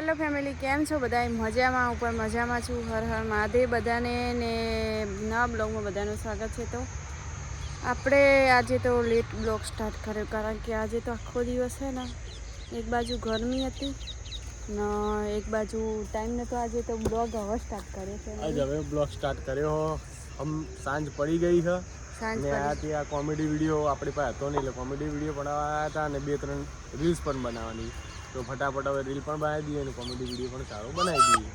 Hello family, કેમ છો બધા? મજામાં ઉપર મજામાં છું. હર હર મહાદેવ બધાને ને નવા બ્લોગમાં બધાનું સ્વાગત છે. તો આપણે આજે તો લેટ બ્લોગ સ્ટાર્ટ કર્યો, કારણ કે આજે તો આખો દિવસ છે ને, એક બાજુ ગરમી હતી ને એક બાજુ ટાઈમ નતો. આજે તો બ્લોગ હવે સ્ટાર્ટ કર્યો છે. આજ હવે બ્લોગ સ્ટાર્ટ કર્યો. સાંજ પડી ગઈ છે સાંજ ને પડી. આ કોમેડી વિડીયો આપણી પાસે હતો નહીં, એટલે કોમેડી વિડીયો બનાવવા હતા અને 2-3 રીલ્સ પણ બનાવવાની. તો ફટાફટ હવે રીલ પણ બનાવી દઈએ અને કોમેડી વિડીયો પણ સારો બનાવી દઈએ.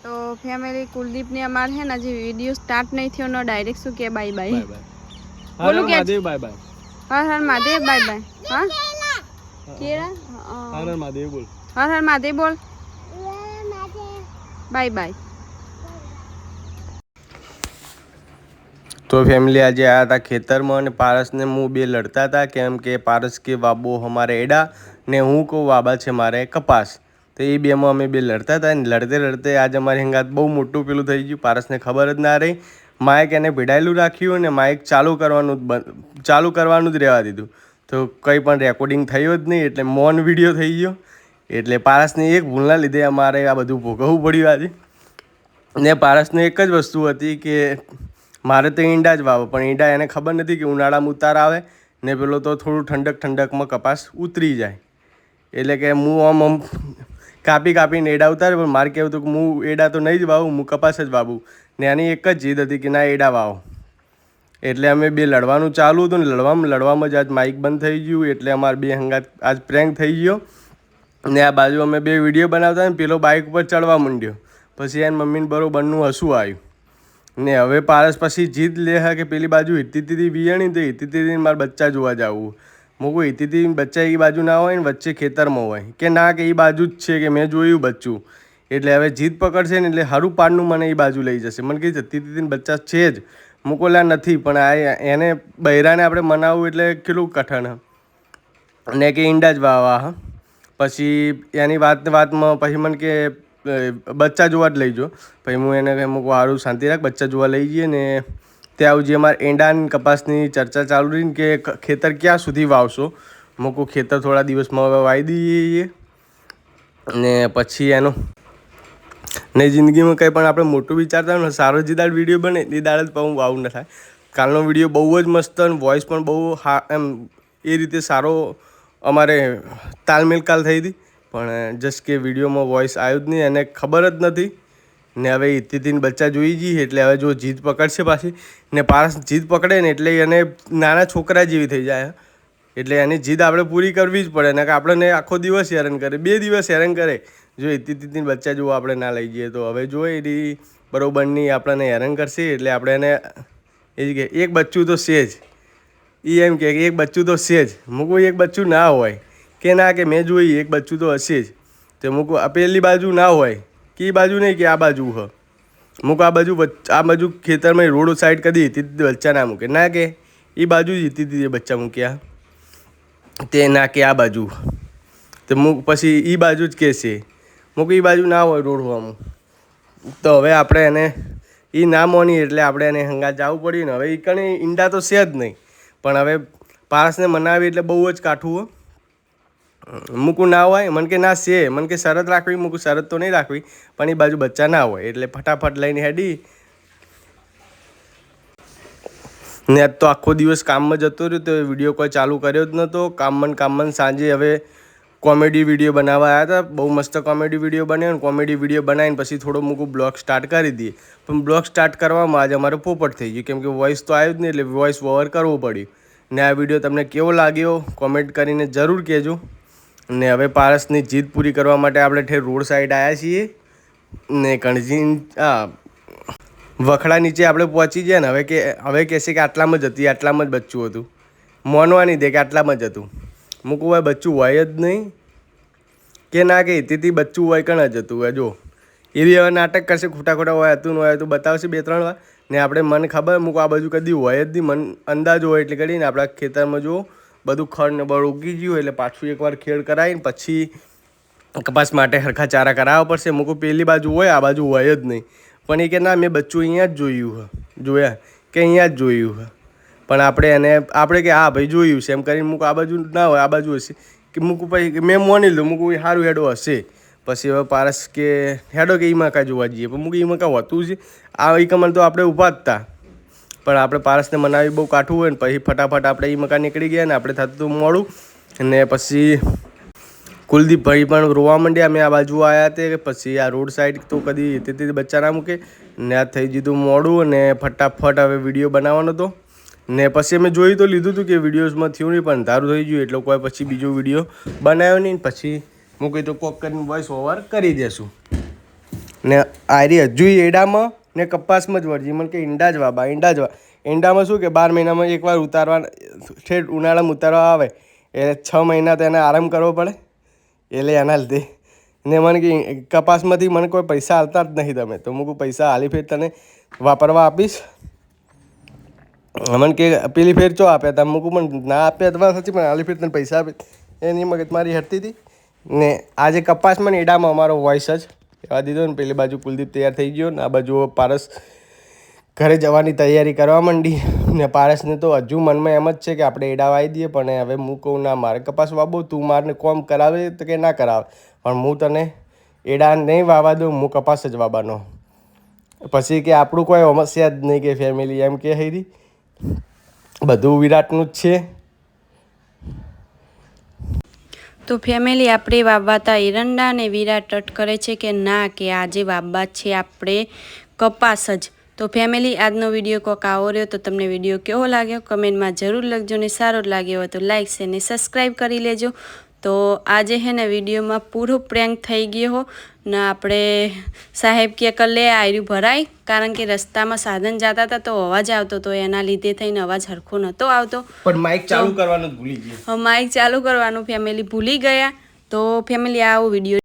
તો ફેમિલી, કુલદીપને અમારે છે ને હજી વિડીયો સ્ટાર્ટ નહીં થયો ને ડાયરેક્ટ શું કે બાય બાય બોલું કે Mahadev bye bye. Har Har Mahadev bye bye. હા કેળા હર હર મહાદેવ બોલ. હર હર મહાદેવ બોલ. Bye bye. તો ફેમિલી આજે આયા હતા ખેતરમાં અને પારસને હું બે લડતા હતા, કેમ કે પારસ કે વાબો અમારે એડા ને હું કહું વાબા છે મારે કપાસ. તો એ બેમાં અમે બે લડતા હતા ને લડતે લડતે આજે અમારી હંગાત બહુ મોટું પેલું થઈ ગયું. પારસને ખબર જ ના રહી. માઇક એને ભીડાયેલું રાખ્યું અને માઇક ચાલુ કરવાનું જ રહેવા દીધું. તો કંઈ પણ રેકોર્ડિંગ થયું જ નહીં, એટલે મૌન વિડીયો થઈ ગયો. એટલે પારસની એક ભૂલના લીધે અમારે આ બધું ભોગવવું પડ્યું આજે. ને પારસને એક જ વસ્તુ હતી કે મારે તો ઈંડા જ વાવો, પણ ઈંડા એને ખબર નથી કે ઉનાળામાં ઉતાર આવે ને પેલો તો થોડું ઠંડકમાં કપાસ ઉતરી જાય. એટલે કે હું આમ કાપીને એડા ઉતારે, પણ મારે કહેવું હતું કે હું એડા તો નહીં જ વાવું, હું કપાસ જ વાવું. ને એની એક જ જીદ હતી કે ના એડા વાવો. એટલે અમે બે લડવાનું ચાલુ હતું ને લડવામાં જ આજ માઇક બંધ થઈ ગયું. એટલે અમારે બે હંગાત આજ પ્રેન્ક થઈ ગયો. ને આ બાજુ અમે બે વિડીયો બનાવતા ને પેલો બાઇક ઉપર ચડવા માંડ્યો. પછી એને મમ્મીને બરોબરનું હસવું આવ્યું. ને હવે પારસ પછી જીદ લે હા કે પેલી બાજુ હિતીથી વિયાણી, તો હિતીથી મારે બચ્ચા જોવા જવું. હું કોઈ હિતીથી બચ્ચા એ બાજુ ના હોય ને વચ્ચે ખેતરમાં હોય કે ના, કે એ બાજુ જ છે કે મેં જોયું બચ્ચું. એટલે હવે જીદ પકડશે ને એટલે હારું પાડનું મને એ બાજુ લઈ જશે. મને કહી હિતીથી બચ્ચા છે જ, મૂકોલા નથી, પણ આ એને બૈરાને આપણે મનાવવું એટલે કેટલું કઠણ. ને કે ઈંડા જ વાવા. પછી એની વાતમાં પછી મને કે બચ્ચા જોવા જ લઈ જો. પછી હું એને મૂકું સારું શાંતિ રાખ, બચ્ચા જોવા લઈ જઈએ. ને ત્યાં જે અમારે એંડા અને કપાસની ચર્ચા ચાલુ રહી કે ખેતર ક્યાં સુધી વાવશો. મૂકું ખેતર થોડા દિવસમાં હવે વાવી દઈએ. ને પછી એનો ને જિંદગીમાં કંઈ પણ આપણે મોટું વિચારતા હોય ને, સારો જે દાડ વિડીયો બને એ દાડ જ હું આવું ન થાય. કાલનો વિડીયો બહુ જ મસ્ત અને વોઇસ પણ બહુ એમ એ રીતે સારો અમારે તાલમેલ થઈ હતી. પણ જસ્ટ કે વિડીયોમાં વોઇસ આવ્યું જ નહીં, એને ખબર જ નથી. ને હવે હિતીથી બચ્ચા જોઈ જઈએ એટલે હવે જો જીદ પકડશે પાછી ને પારસ જીદ પકડે ને એટલે એને નાના છોકરા જેવી થઈ જાય. એટલે એની જીદ આપણે પૂરી કરવી જ પડે ને, કે આપણને આખો દિવસ હેરાન કરે, 2 દિવસ હેરાન કરે. જો હિતીથી બચ્ચા જોવા આપણે ના લઈ જઈએ તો હવે જોઈએ એ બરોબરની આપણને હેરાન કરશે. એટલે આપણે એને એ જ કે એક બચ્ચું તો છે જ. એ એમ કે એક બચ્ચું તો છે જ. મૂકું એક બચ્ચું ના હોય કે ના, કે મેં જોઈ એક બચ્ચું તો હશે જ. તો મૂકું આ પેલી બાજુ ના હોય કે એ બાજુ નહીં કે આ બાજુ હ. મૂક આ બાજુ ખેતરમાં રોડ સાઈડ કદી હિતીથી બચ્ચા ના મૂકે, ના કે એ બાજુ જ હિતીથી બચ્ચા મૂક્યા તે, ના કે આ બાજુ. તો મૂક પછી એ બાજુ જ કહેશે. મૂક એ બાજુ ના હોય રોડ હોવાનું. તો હવે આપણે એને એ ના માની એટલે આપણે એને હંગાત જવું પડ્યું ને. હવે એ કણે ઈંડા તો છે જ નહીં, પણ હવે પારસને મનાવી એટલે બહુ જ કાઠું. મૂકું ના હોય, મને કે ના છે, મને કે શરત રાખવી. મૂકું શરત તો નહીં રાખવી, પણ એ બાજુ બચ્ચા ના હોય. એટલે ફટાફટ લઈને હેડી ને આજ તો આખો દિવસ કામમાં જતો રહ્યો. તો વિડીયો કોઈ ચાલુ કર્યો જ નહોતો. કામમાં સાંજે હવે કોમેડી વિડીયો બનાવવા આવ્યા હતા. બહુ મસ્ત કોમેડી વિડીયો બન્યો ને કોમેડી વિડીયો બનાવીને પછી થોડો મૂકું બ્લોગ સ્ટાર્ટ કરી દઈએ. પણ બ્લોગ સ્ટાર્ટ કરવામાં આજે અમારે પોપટ થઈ ગયું, કેમ કે વોઇસ તો આવ્યું જ નહીં. એટલે વોઇસ ઓવર કરવું પડ્યું. ને આ વિડીયો તમને કેવો લાગ્યો કોમેન્ટ કરીને જરૂર કહેજો. ને હવે પારસની જીદ પૂરી કરવા માટે આપણે ઠેર રોડ સાઈડ આવ્યા છીએ. ને કણજી વખડા નીચે આપણે પહોંચી ગયા ને હવે કહેશે કે આટલામાં જ હતી, આટલામાં જ બચ્ચું હતું. મોનવા નહીં દે કે આટલામાં જ હતું. મૂકવું હોય બચ્ચું હોય જ નહીં કે ના, કે હિતીથી બચ્ચું હોય કણ જ હતું. જો એવી હવે નાટક કરશે, ખોટા હોય હતું ન હોય હતું બતાવશે 2-3 વાર. ને આપણે મને ખબર મૂકું આ બાજુ કદી હોય જ નહીં, મન અંદાજ હોય એટલે કરીને આપણા ખેતરમાં જો બધું ખડ ને બળ ઉગી ગયું. એટલે પાછું એકવાર ખેડ કરાવીને પછી કપાસ માટે સરખા ચારા કરાવવા પડશે. મૂકું પેલી બાજુ હોય, આ બાજુ હોય જ નહીં. પણ એ કે ના, મેં બચ્ચું અહીંયા જ જોયા કે અહીંયા જ જોયું. પણ આપણે કે હા ભાઈ જોયું છે એમ કરીને મૂકું આ બાજુ ના હોય, આ બાજુ હશે કે મૂકું પછી મેં માની લો મૂકું સારું હેડો હશે. પછી હવે પારસ કે હેડો કે ઈ મકા જોવા જઈએ, પણ મૂકી ઈ મકા હોતું છે આ ઈ કમન તો આપણે ઊભા જ હતા, પણ આપણે પારસને મનાવી બહુ કાઠું હોય ને પછી ફટાફટ આપણે ઈ મકા નીકળી ગયા ને આપણે થતું હતું મોડું. અને પછી કુલદીપભાઈ પણ રોવા માંડ્યા. અમે આ બાજુ આવ્યા તે પછી આ રોડ સાઈડ તો કદી તે બચ્ચા ના મૂકે ને આ થઈ જીધું મોડું અને ફટાફટ હવે વિડીયો બનાવવાનો હતો. ને પછી અમે જોઈ તો લીધું હતું કે વિડીયોઝમાં થયું નહીં, પણ અંધારું થઈ ગયું એટલે કોઈ પછી બીજો વિડીયો બનાવ્યો નહીં. પછી હું કહી તો કોક કરીને વોઇસ ઓવર કરી દેશું. ને આરી હજુ એડામાં ને કપાસમાં જ વળજી મને કે ઈંડા જ વાબા ઈંડામાં શું કે 12 મહિનામાં એકવાર ઉતારવા, ઠેઠ ઉનાળામાં ઉતારવા આવે એટલે 6 મહિના તો એને આરામ કરવો પડે, એટલે એના લીધે. ને મને કે કપાસમાંથી મને કોઈ પૈસા હાલતા જ નહીં તમે, તો હું પૈસા હાલી ફેર તને વાપરવા આપીશ. મને કે પેલી ફેર ચો આપ્યા હતા, મૂકું પણ ના આપ્યા તમારા સાચી, પણ હાલી ફેર તને પૈસા આપે એની મગજ મારી હટતી હતી. ને આજે કપાસમાં ને એડામાં અમારો વોઇસ જ કહેવા દીધો ને. પેલી બાજુ કુલદીપ તૈયાર થઈ ગયો ને આ બાજુ પારસ ઘરે જવાની તૈયારી કરવા માંડી. ને પારસને તો હજુ મનમાં એમ જ છે કે આપણે એડા વાવી દઈએ, પણ હવે હું કહું ના મારે કપાસ વાવો, તું મારને કોમ કરાવે તો કે ના કરાવે, પણ હું તને એડા નહીં વાવા દઉં, હું કપાસ જ વાવવાનો. પછી કે આપણું કોઈ સમસ્યા જ નહીં કે ફેમિલી એમ કે હૈરી બધું વિરાટનું જ છે. તો ફેમિલી આપણે વાવવા હતા એરંડા ને વિરાટ અટ કરે છે કે ના કે આજે વાવવા છે આપણે કપાસ જ. તો ફેમિલી આજનો વિડીયો કોક આવો રહ્યો, તો તમને વિડીયો કેવો લાગ્યો કમેન્ટમાં જરૂર લખજો ને સારો લાગ્યો હોય તો લાઇક શેર ને સબસ્ક્રાઈબ કરી લેજો. તો આજે હે ને વિડીયોમાં પૂરો પ્રેન્ક થઈ ગયો હો ને આપણે સાહેબ કે કલે આયરું ભરાય, કારણ કે રસ્તામાં સાધન જતા હતા તો અવાજ આવતો હતો, એના લીધે થઈને અવાજ હરખો નહોતો આવતો, પણ માઇક ચાલુ કરવાનું ભૂલી ગયા. માઇક ચાલુ કરવાનું ફેમિલી ભૂલી ગયા. તો ફેમિલી આવો વિડીયો